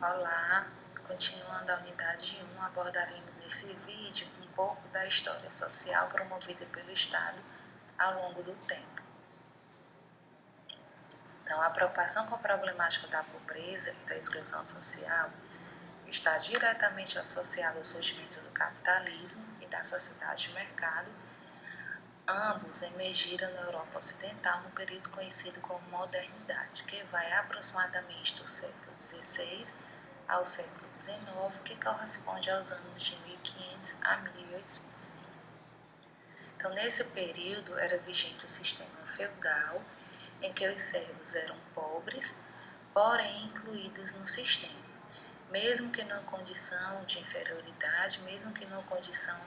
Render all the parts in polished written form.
Olá, continuando a unidade 1, abordaremos nesse vídeo um pouco da história social promovida pelo Estado ao longo do tempo. Então, a preocupação com a problemática da pobreza e da exclusão social está diretamente associada ao surgimento do capitalismo e da sociedade de mercado. Ambos emergiram na Europa Ocidental no período conhecido como Modernidade, que vai aproximadamente do século XVI ao século XIX, que corresponde aos anos de 1500 a 1800. Então, nesse período, era vigente o sistema feudal, em que os servos eram pobres, porém incluídos no sistema, mesmo que numa condição de inferioridade, mesmo que numa condição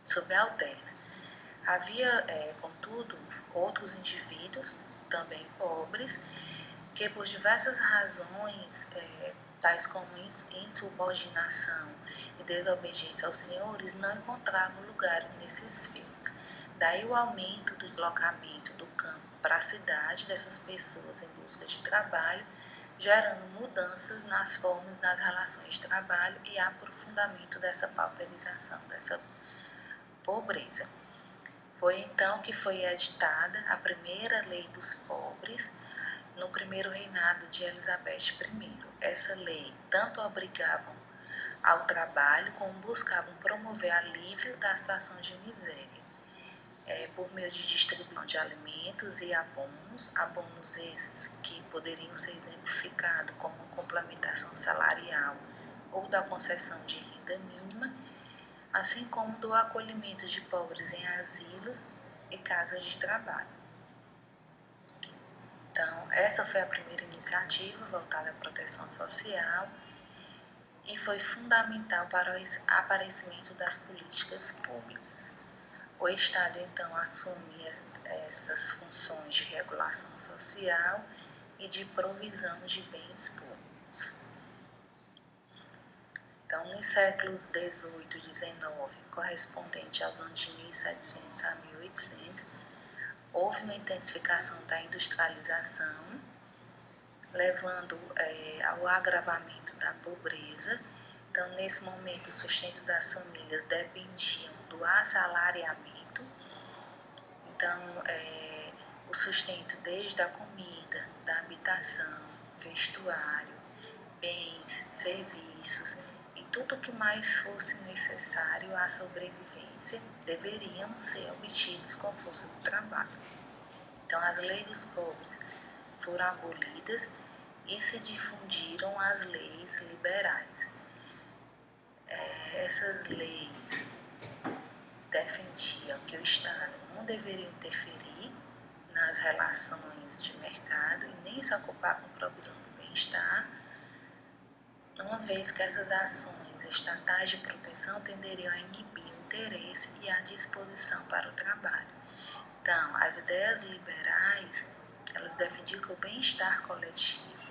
subalterna. Havia, contudo, outros indivíduos, também pobres, que por diversas razões, tais como insubordinação e desobediência aos senhores, não encontravam lugares nesses filhos. Daí o aumento do deslocamento do campo para a cidade dessas pessoas em busca de trabalho, gerando mudanças nas formas das relações de trabalho e aprofundamento dessa pauperização, dessa pobreza. Foi então que foi editada a primeira lei dos pobres, no primeiro reinado de Elizabeth I. Essa lei tanto obrigava ao trabalho como buscavam promover alívio da situação de miséria, por meio de distribuição de alimentos e abonos esses que poderiam ser exemplificados como complementação salarial ou da concessão de renda mínima, assim como do acolhimento de pobres em asilos e casas de trabalho. Então, essa foi a primeira iniciativa voltada à proteção social e foi fundamental para o aparecimento das políticas públicas. O Estado, então, assume essas funções de regulação social e de provisão de bens públicos. Então, nos séculos XVIII e XIX, correspondente aos anos de 1700 a 1800, houve uma intensificação da industrialização, levando ao agravamento da pobreza. Então, nesse momento, o sustento das famílias dependiam do assalariamento. Então, o sustento desde a comida, da habitação, vestuário, bens, serviços e tudo o que mais fosse necessário à sobrevivência deveriam ser obtidos com força do trabalho. Então, as leis dos pobres foram abolidas e se difundiram as leis liberais. Essas leis defendiam que o Estado não deveria interferir nas relações de mercado e nem se ocupar com a provisão do bem-estar, uma vez que essas ações estatais de proteção tenderiam a inibir o interesse e a disposição para o trabalho. Então, as ideias liberais, elas defendiam que o bem-estar coletivo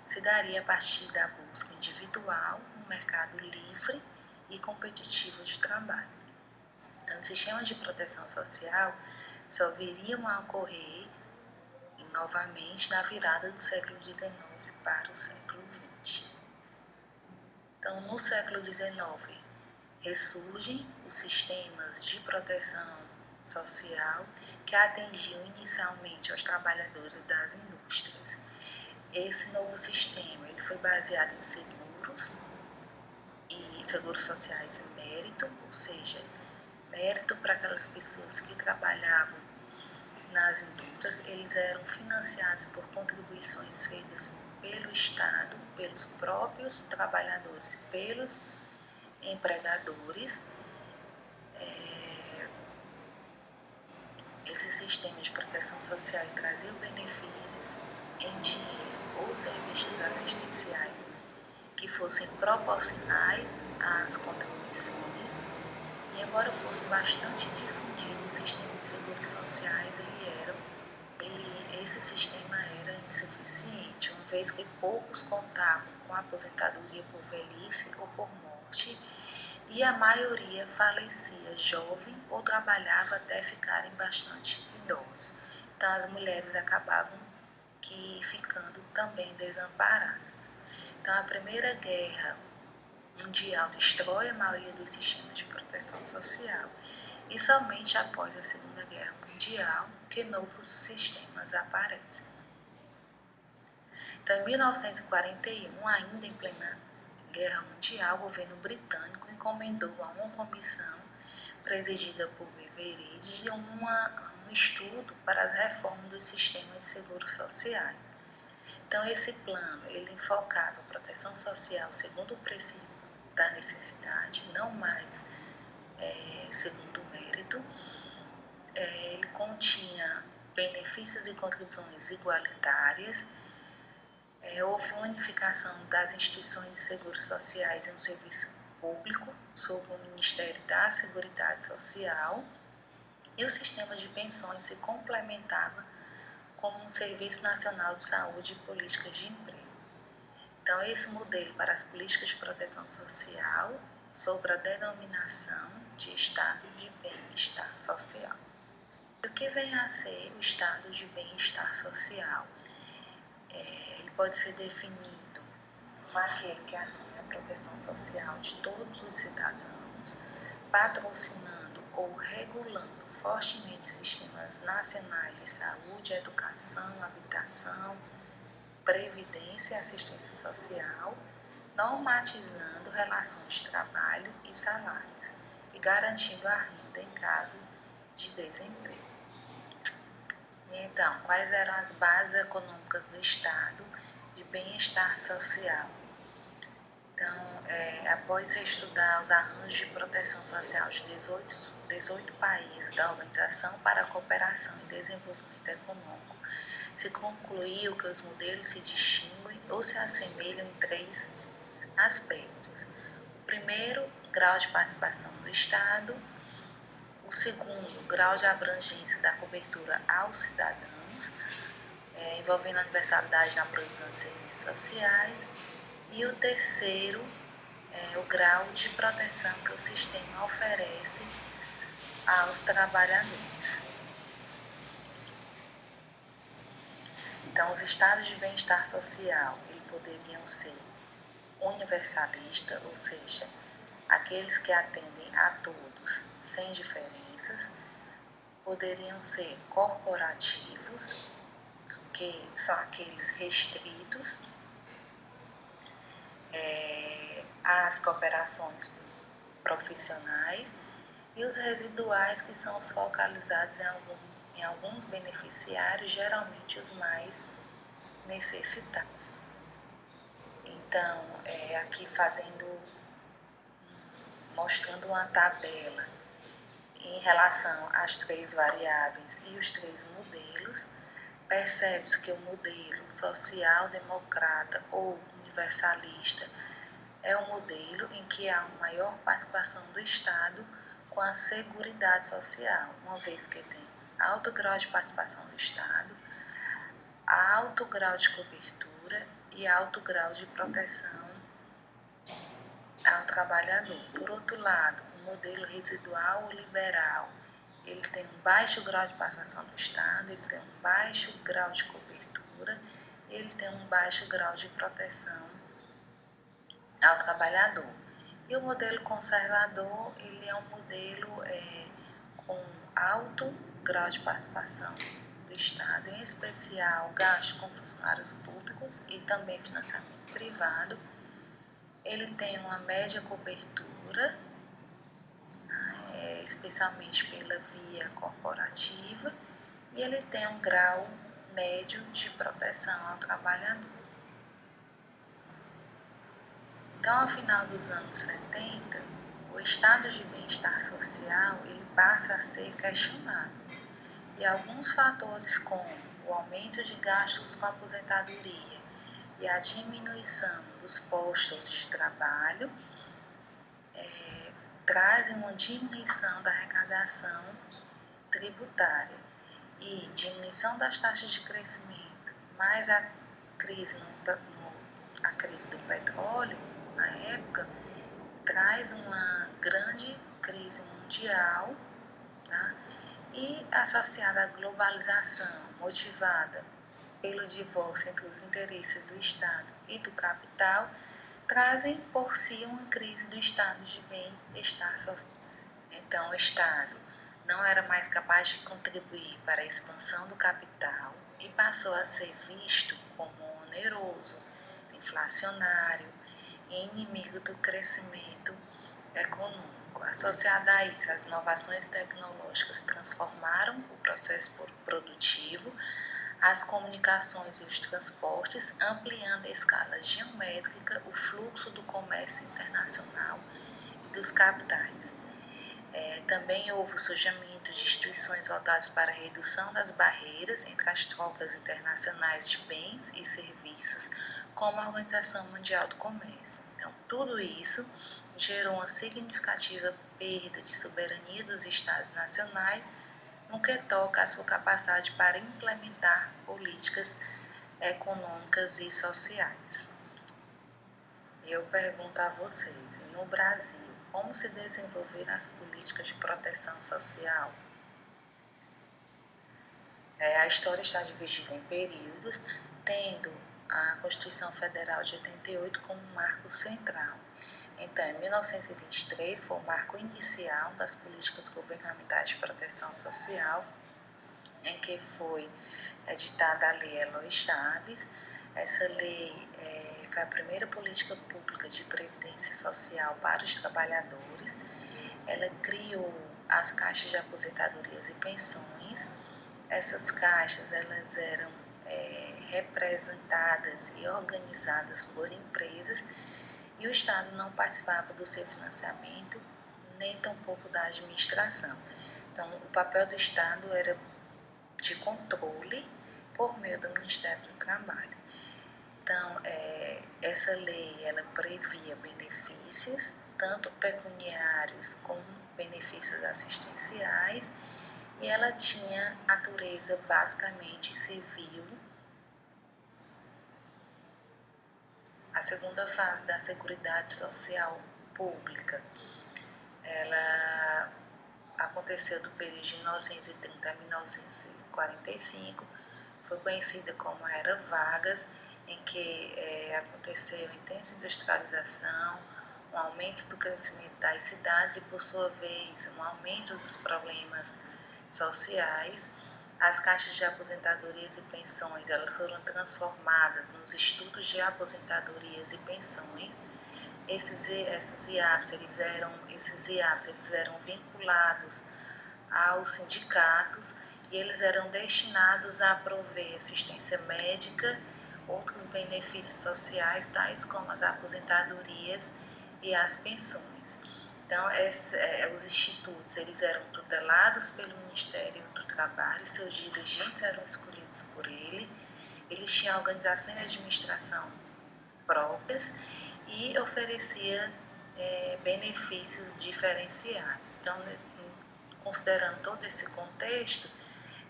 se daria a partir da busca individual no mercado livre e competitivo de trabalho. Então, os sistemas de proteção social só viriam a ocorrer novamente na virada do século XIX para o século XX. Então, no século XIX, ressurgem os sistemas de proteção social que atendiam inicialmente aos trabalhadores das indústrias. Esse novo sistema ele foi baseado em seguros sociais em mérito, ou seja, mérito para aquelas pessoas que trabalhavam nas indústrias. Eles eram financiados por contribuições feitas pelo Estado, pelos próprios trabalhadores e pelos empregadores. Esse sistema de proteção social trazia benefícios em dinheiro ou serviços assistenciais que fossem proporcionais às contribuições, e embora fosse bastante difundido o sistema de seguros sociais, esse sistema era insuficiente, uma vez que poucos contavam com a aposentadoria por velhice ou por morte, e a maioria falecia jovem ou trabalhava até ficarem bastante idosos. Então, as mulheres acabavam ficando também desamparadas. Então, a Primeira Guerra Mundial destrói a maioria dos sistemas de proteção social e somente após a Segunda Guerra Mundial que novos sistemas aparecem. Então, em 1941, ainda em plena Guerra Mundial, o governo britânico encomendou a uma comissão presidida por Beveridge um estudo para as reformas dos sistemas de seguros sociais. Então, esse plano, ele enfocava a proteção social segundo o princípio da necessidade, não mais segundo o mérito. Ele continha benefícios e contribuições igualitárias. Houve uma unificação das instituições de seguros sociais em um serviço público, sob o Ministério da Seguridade Social, e o sistema de pensões se complementava com um Serviço Nacional de Saúde e Políticas de Emprego. Então, esse modelo para as políticas de proteção social, sobre a denominação de Estado de Bem-Estar Social. O que vem a ser o Estado de Bem-Estar Social? Ele pode ser definido como aquele que assume a proteção social de todos os cidadãos, patrocinando ou regulando fortemente sistemas nacionais de saúde, educação, habitação, previdência e assistência social, normatizando relações de trabalho e salários e garantindo a renda em caso de desemprego. Então, quais eram as bases econômicas do Estado de bem-estar social? Então, após estudar os arranjos de proteção social de 18 países da Organização para a Cooperação e Desenvolvimento Econômico, se concluiu que os modelos se distinguem ou se assemelham em 3 aspectos. O primeiro, grau de participação do Estado. O segundo, grau de abrangência da cobertura aos cidadãos, envolvendo a universalidade na provisão de serviços sociais. E o terceiro, o grau de proteção que o sistema oferece aos trabalhadores. Então, os estados de bem-estar social, eles poderiam ser universalistas, ou seja, aqueles que atendem a todos, sem diferenças. Poderiam ser corporativos, que são aqueles restritos às cooperações profissionais, e os residuais, que são os focalizados em alguns beneficiários, geralmente os mais necessitados. Então, aqui mostrando uma tabela em relação às 3 variáveis e os 3 modelos, percebe-se que o modelo social-democrata ou universalista é um modelo em que há uma maior participação do Estado com a Seguridade Social, uma vez que tem alto grau de participação do Estado, alto grau de cobertura e alto grau de proteção ao trabalhador. Por outro lado, o modelo residual ou liberal, ele tem um baixo grau de participação do Estado, ele tem um baixo grau de cobertura, ele tem um baixo grau de proteção ao trabalhador. E o modelo conservador, ele é um modelo com alto grau de participação do Estado, em especial gasto com funcionários públicos e também financiamento privado. Ele tem uma média cobertura, especialmente pela via corporativa, e ele tem um grau médio de proteção ao trabalhador. Então, ao final dos anos 70, o estado de bem-estar social ele passa a ser questionado, e alguns fatores como o aumento de gastos com a aposentadoria e a diminuição dos postos de trabalho trazem uma diminuição da arrecadação tributária e diminuição das taxas de crescimento, mais a crise do petróleo, na época, traz uma grande crise mundial, tá? E associada à globalização, motivada pelo divórcio entre os interesses do Estado e do capital, trazem por si uma crise do estado de bem-estar social. Então, o Estado não era mais capaz de contribuir para a expansão do capital e passou a ser visto como oneroso, inflacionário e inimigo do crescimento econômico. Associada a isso, as inovações tecnológicas transformaram o processo produtivo, as comunicações e os transportes, ampliando em escala geométrica o fluxo do comércio internacional e dos capitais. Também houve o surgimento de instituições voltadas para a redução das barreiras entre as trocas internacionais de bens e serviços, como a Organização Mundial do Comércio. Então, tudo isso gerou uma significativa perda de soberania dos Estados nacionais no que toca à sua capacidade para implementar políticas econômicas e sociais. Eu pergunto a vocês, no Brasil, como se desenvolveram as políticas de proteção social? A história está dividida em períodos, tendo a Constituição Federal de 88 como marco central. Então, em 1923 foi o marco inicial das políticas governamentais de proteção social, em que foi editada a Lei Eloy Chaves. Essa lei foi a primeira política pública de previdência social para os trabalhadores. Ela criou as caixas de aposentadorias e pensões. Essas caixas elas eram representadas e organizadas por empresas e o Estado não participava do seu financiamento, nem tampouco da administração. Então, o papel do Estado era de controle por meio do Ministério do Trabalho. Então, essa lei ela previa benefícios, tanto pecuniários como benefícios assistenciais, e ela tinha natureza basicamente civil. A segunda fase da Seguridade Social Pública, ela aconteceu do período de 1930 a 1945, foi conhecida como Era Vargas, em que aconteceu a intensa industrialização, um aumento do crescimento das cidades e, por sua vez, um aumento dos problemas sociais. As caixas de aposentadorias e pensões elas foram transformadas nos institutos de aposentadorias e pensões. Esses IAPs eles eram vinculados aos sindicatos e eles eram destinados a prover assistência médica, outros benefícios sociais, tais como as aposentadorias e as pensões. Então, os institutos eles eram tutelados pelo Ministério do Trabalho, seus dirigentes eram escolhidos por ele, eles tinham organização e administração próprias e oferecia benefícios diferenciados. Então, considerando todo esse contexto,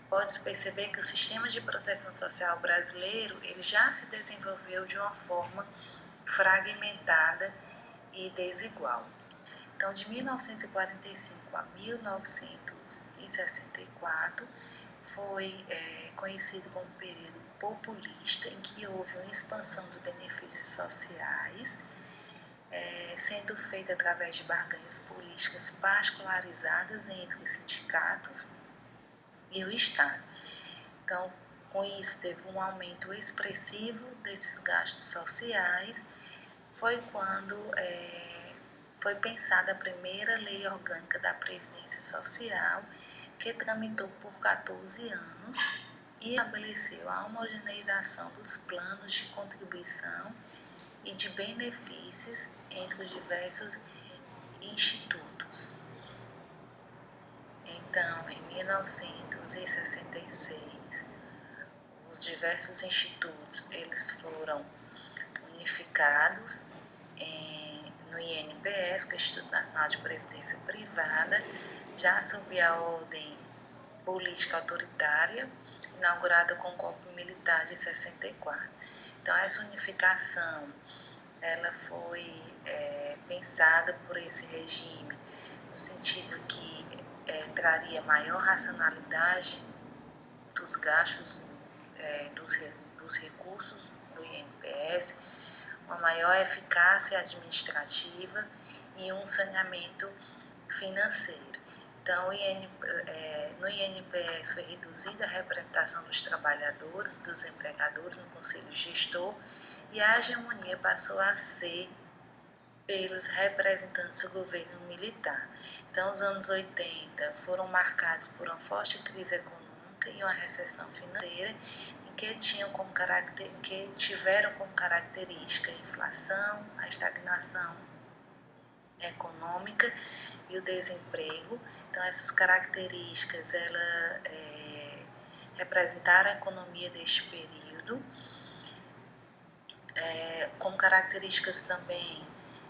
pode-se perceber que o sistema de proteção social brasileiro ele já se desenvolveu de uma forma fragmentada e desigual. Então, de 1945 a 1964, foi conhecido como período populista, em que houve uma expansão dos benefícios sociais, sendo feita através de barganhas políticas particularizadas entre os sindicatos e o Estado. Então, com isso, teve um aumento expressivo desses gastos sociais. Foi quando foi pensada a primeira lei orgânica da Previdência Social, que tramitou por 14 anos e estabeleceu a homogeneização dos planos de contribuição e de benefícios entre os diversos institutos. Então, em 1966, os diversos institutos eles foram unificados no INPS, que é o Instituto Nacional de Previdência Privada, já sob a ordem política autoritária, inaugurada com o golpe militar de 64. Então, essa unificação ela foi pensada por esse regime no sentido que traria maior racionalidade dos gastos dos recursos do INPS, uma maior eficácia administrativa e um saneamento financeiro. Então, no INPS foi reduzida a representação dos trabalhadores, dos empregadores no conselho gestor, e a hegemonia passou a ser pelos representantes do governo militar. Então, os anos 80 foram marcados por uma forte crise econômica e uma recessão financeira, que tiveram como característica a inflação, a estagnação econômica e o desemprego. Então, essas características representaram a economia deste período, como características também,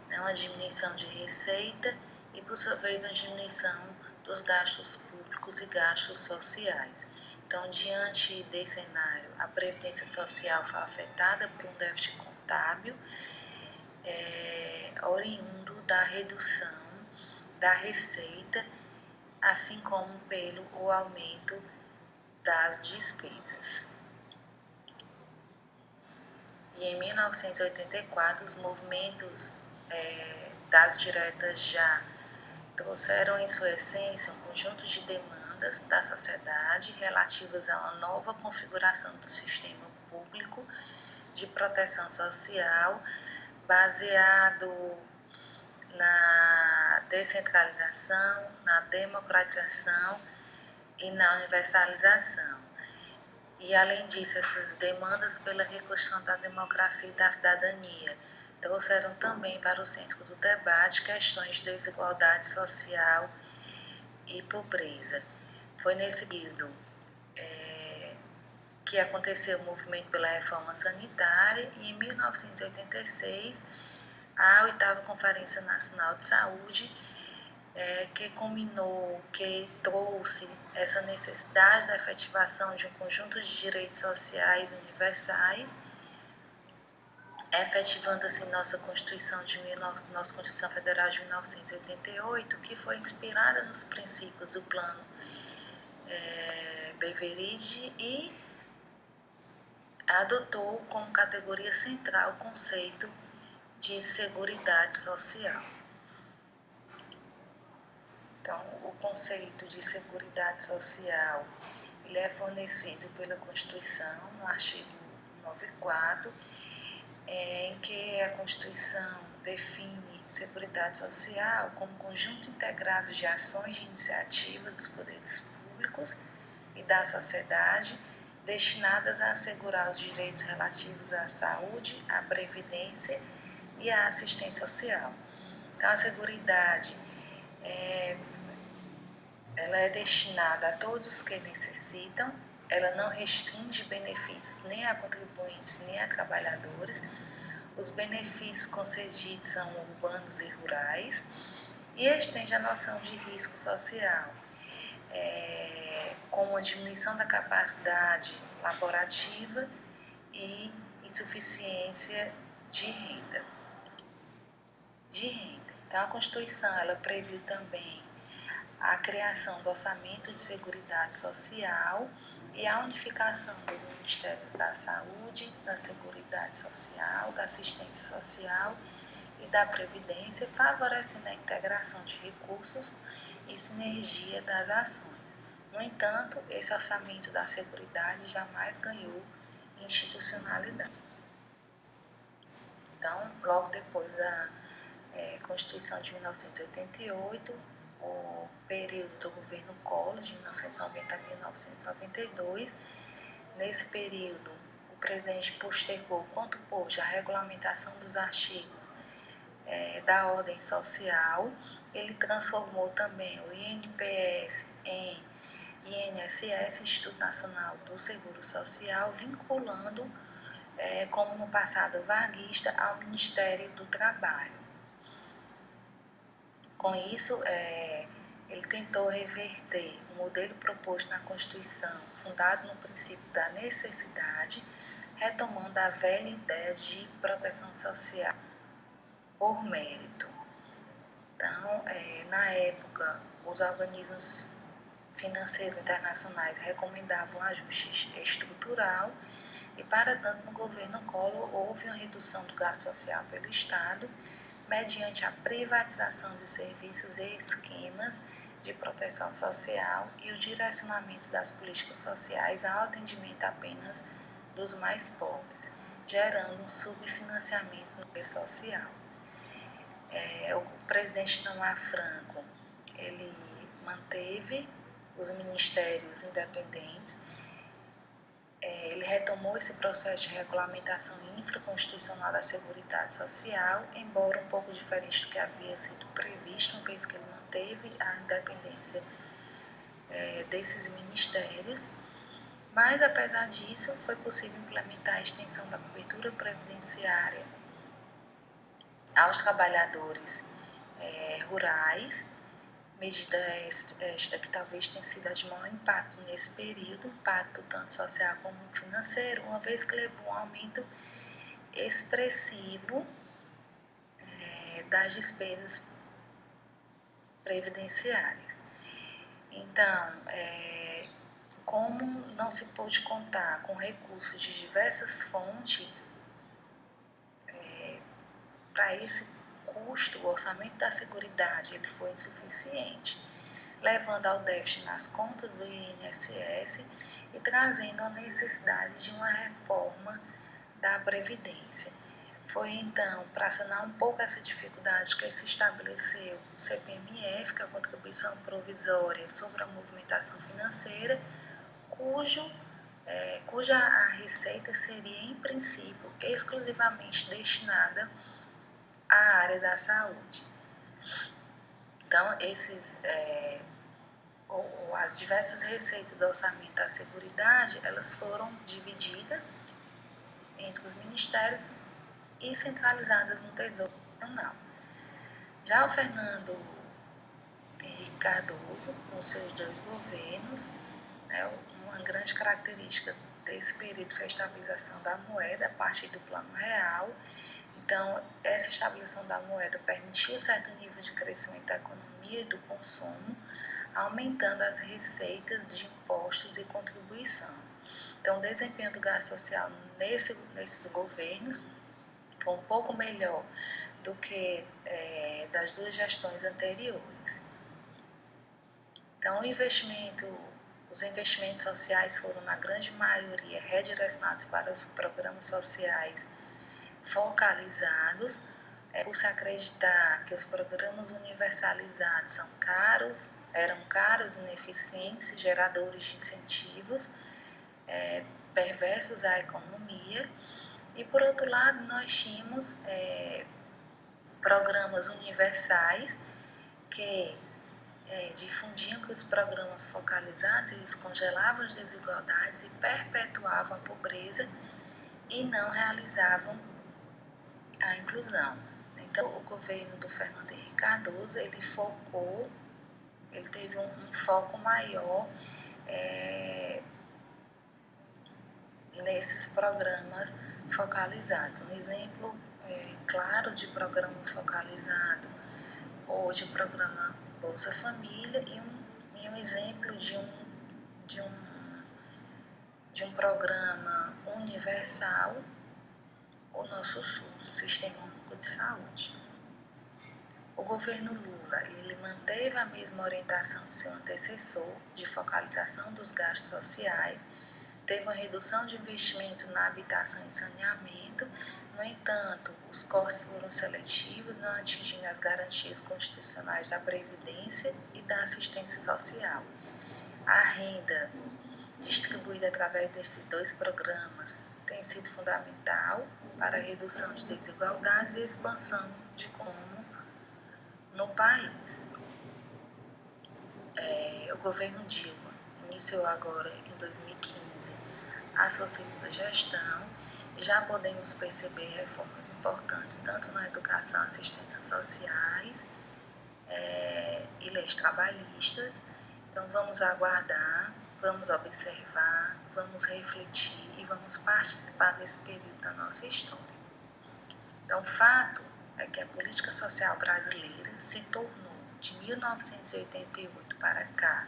né, uma diminuição de receita e, por sua vez, uma diminuição dos gastos públicos e gastos sociais. Então, diante desse cenário, a Previdência Social foi afetada por um déficit contábil oriundo da redução da receita, assim como pelo o aumento das despesas. E em 1984, os movimentos das diretas já trouxeram em sua essência um conjunto de demandas da sociedade relativas a uma nova configuração do sistema público de proteção social, baseado na descentralização, na democratização e na universalização. E, além disso, essas demandas pela reconstrução da democracia e da cidadania trouxeram também para o centro do debate questões de desigualdade social e pobreza. Foi nesse período que aconteceu o movimento pela reforma sanitária e, em 1986, a 8ª Conferência Nacional de Saúde, que trouxe essa necessidade da efetivação de um conjunto de direitos sociais universais, efetivando assim nossa Constituição Federal de 1988, que foi inspirada nos princípios do Plano Beveridge e adotou como categoria central o conceito de seguridade social. Então, o conceito de seguridade social ele é fornecido pela Constituição, no artigo 94, em que a Constituição define seguridade social como conjunto integrado de ações de iniciativa dos poderes públicos e da sociedade destinadas a assegurar os direitos relativos à saúde, à previdência e à assistência social. Então, a seguridade ela é destinada a todos que necessitam, ela não restringe benefícios nem a contribuintes nem a trabalhadores, os benefícios concedidos são urbanos e rurais e estende a noção de risco social, com a diminuição da capacidade laborativa e insuficiência de renda. Então, a Constituição ela previu também a criação do Orçamento de Seguridade Social e a unificação dos Ministérios da Saúde, da Seguridade Social, da Assistência Social e da Previdência, favorecendo a integração de recursos e sinergia das ações. No entanto, esse orçamento da Seguridade jamais ganhou institucionalidade. Então, logo depois da Constituição de 1988, o período do governo Collor, de 1990 a 1992. Nesse período, o presidente postergou quanto pôde a regulamentação dos artigos da ordem social. Ele transformou também o INPS em INSS, Instituto Nacional do Seguro Social, vinculando, como no passado varguista, ao Ministério do Trabalho. Com isso, ele tentou reverter o modelo proposto na Constituição, fundado no princípio da necessidade, retomando a velha ideia de proteção social por mérito. Então, na época, os organismos financeiros internacionais recomendavam um ajuste estrutural e, para tanto, no governo Collor houve uma redução do gasto social pelo Estado, mediante a privatização de serviços e esquemas de proteção social e o direcionamento das políticas sociais ao atendimento apenas dos mais pobres, gerando um subfinanciamento no meio social. O presidente Itamar Franco, ele manteve os ministérios independentes, ele retomou esse processo de regulamentação infraconstitucional da Seguridade Social, embora um pouco diferente do que havia sido previsto, uma vez que ele manteve a independência desses ministérios. Mas, apesar disso, foi possível implementar a extensão da cobertura previdenciária aos trabalhadores rurais, medida esta que talvez tenha sido a de maior impacto nesse período, impacto tanto social como financeiro, uma vez que levou a um aumento expressivo das despesas previdenciárias. Então, como não se pôde contar com recursos de diversas fontes para esse custo, o orçamento da Seguridade ele foi insuficiente, levando ao déficit nas contas do INSS e trazendo a necessidade de uma reforma da Previdência. Foi então, para sanar um pouco essa dificuldade, que se estabeleceu o CPMF, que é a Contribuição Provisória sobre a Movimentação Financeira, cuja a receita seria, em princípio, exclusivamente destinada à área da saúde. Então, as diversas receitas do orçamento da Seguridade, elas foram divididas entre os ministérios e centralizadas no Tesouro Nacional. Já o Fernando Henrique Cardoso, nos seus 2 governos, uma grande característica desse período foi a estabilização da moeda a partir do Plano Real. Então, essa estabilização da moeda permitiu certo nível de crescimento da economia e do consumo, aumentando as receitas de impostos e contribuição. Então, o desempenho do gasto social nesses governos foi um pouco melhor do que das 2 gestões anteriores. Então, os investimentos sociais foram, na grande maioria, redirecionados para os programas sociais focalizados, por se acreditar que os programas universalizados eram caros, ineficientes, geradores de incentivos perversos à economia. E, por outro lado, nós tínhamos programas universais que difundiam que os programas focalizados eles congelavam as desigualdades e perpetuavam a pobreza e não realizavam a inclusão. Então, o governo do Fernando Henrique Cardoso, ele teve um foco maior nesses programas focalizados. Um exemplo claro de programa focalizado, hoje o programa Bolsa Família, e um exemplo de um programa universal, o nosso SUS, Sistema Único de Saúde. O governo Lula, ele manteve a mesma orientação de seu antecessor, de focalização dos gastos sociais, teve uma redução de investimento na habitação e saneamento. No entanto, os cortes foram seletivos, não atingindo as garantias constitucionais da Previdência e da assistência social. A renda distribuída através desses 2 programas tem sido fundamental para a redução de desigualdades e expansão de consumo no país. O governo Dilma iniciou agora, em 2015, a sua segunda gestão. Já podemos perceber reformas importantes, tanto na educação, assistência sociais e leis trabalhistas. Então, vamos aguardar, vamos observar, vamos refletir e vamos participar desse período da nossa história. Então, o fato é que a política social brasileira se tornou, de 1988 para cá,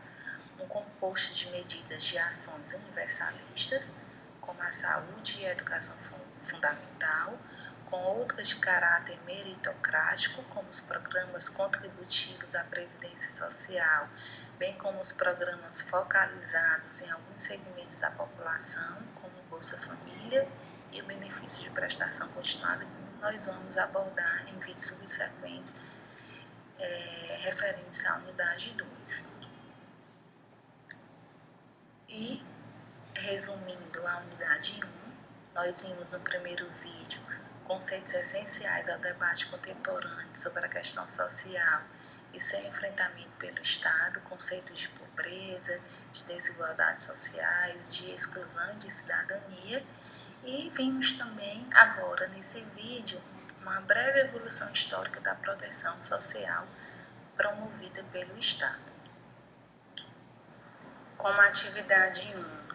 um composto de medidas de ações universalistas, como a saúde e a educação fundamental, com outras de caráter meritocrático, como os programas contributivos à Previdência Social, bem como os programas focalizados em alguns segmentos da população, como o Bolsa Família e o benefício de prestação continuada, que nós vamos abordar em vídeos subsequentes referentes à unidade 2. E, resumindo a unidade 1, nós vimos no primeiro vídeo conceitos essenciais ao debate contemporâneo sobre a questão social e seu enfrentamento pelo Estado, conceitos de pobreza, de desigualdades sociais, de exclusão e de cidadania. E vimos também agora nesse vídeo uma breve evolução histórica da proteção social promovida pelo Estado. Como atividade 1,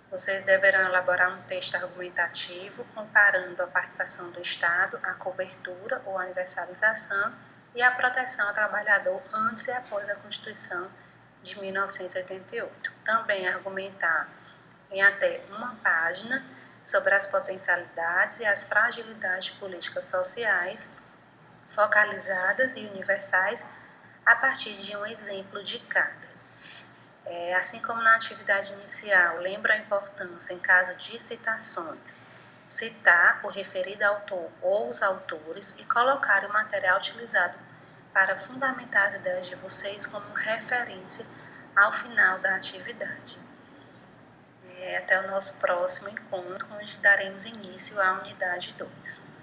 vocês deverão elaborar um texto argumentativo comparando a participação do Estado, a cobertura ou a universalização e a proteção ao trabalhador antes e após a Constituição de 1988. Também argumentar em até uma página sobre as potencialidades e as fragilidades de políticas sociais focalizadas e universais a partir de um exemplo de cada. Assim como na atividade inicial, lembra a importância, em caso de citações, citar o referido autor ou os autores e colocar o material utilizado para fundamentar as ideias de vocês como referência ao final da atividade. Até o nosso próximo encontro, onde daremos início à unidade 2.